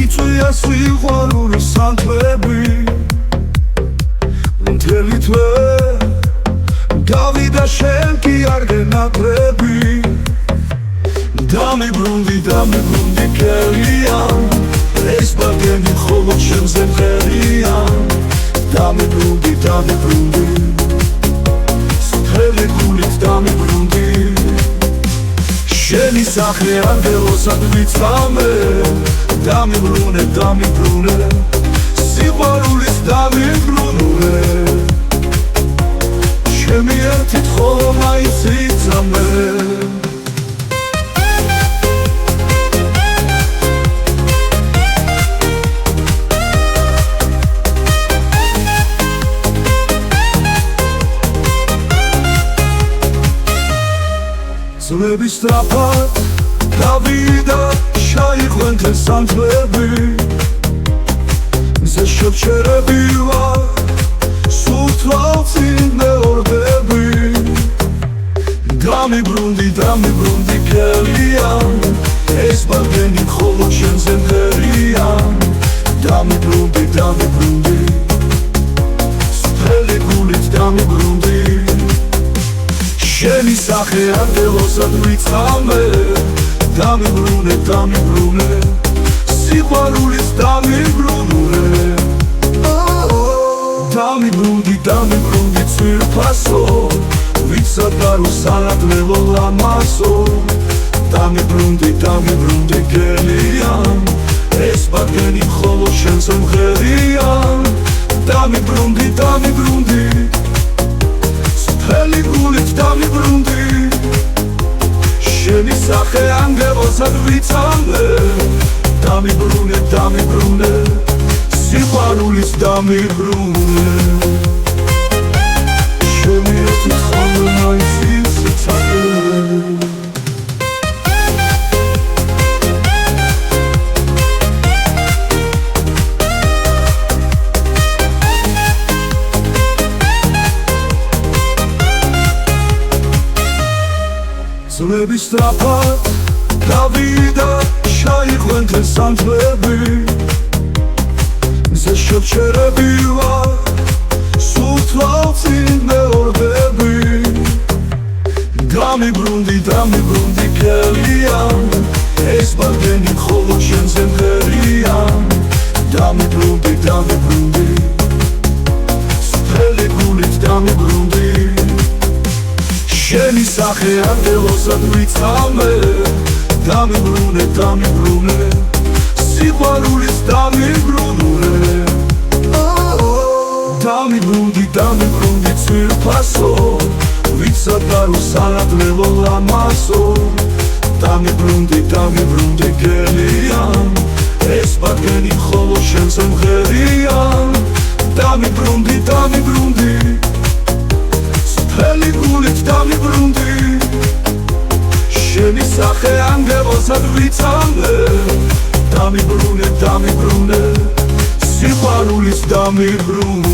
იწვია სიყვარულის სანთლები მთელი თვე დავიდა შენ კი არ გენატრები დამიბრუნდი კელიან ეს ბაგენი ხოლო შენზე მღერია დამიბრუნდი სთელი გულით დამიბრუნდი შენი სახე ანგელოსად ვიცამე დამიბრუნე სიყვარულის დამიბრუნე ჩემი ერთით ხოლო მაინც იცამე ძვლები სწრაფად დავიდა შაიყვენ თეს სანთლები მზე შევჩერები ვარ სულ თვალწინ მეორდები დამიბრუნდი კელიან ეს ბაგენი ხოლო შენზე მღერია დამიბრუნდი სთელი გულით დამიბრუნდი შენი სახე ანგელოსად ვიცამე დამიბრუნე სიყვარულის დამიბრუნე დამიბრუნდი ცვირფასო ვიცად გარუსანადველო ლამასო დამიბრუნდი გელიან ეს ბაგენი ხოლო შენზე მღერია დამიბრუნდი სთელი გულით დამიბრუნდი შენი სახე ანგელოსად ვიცამე დამიბრუნე სიყვარულის დამიბრუნე შენი ერთით ხოლო მაინც იცამე ძვლები სწრაფად დავიდა შაიყვენ თეს სანთლები მზე შევჩერები ვარ სულ თვალწინ მეორდები დამიბრუნდი კელიან ეს ბაგენი ხოლო შენზე მღერია დამიბრუნდი სთელი გულით დამიბრუნდი შენი სახე ანგელოსად ვიცამე დამიბრუნე სიყვარულის დამიბრუნე დამიბრუნდი ცვირფასო ვიცად გარუსანადველო ლამასო დამიბრუნდი კელიან ეს ბაგენი ხოლო შენზე მღერია დამიბრუნდი სთელი გულით დამიბრუნდი შენი სახე ანგელოსად ვიცამე დამიბრუნე სიყვარულის დამიბრუნე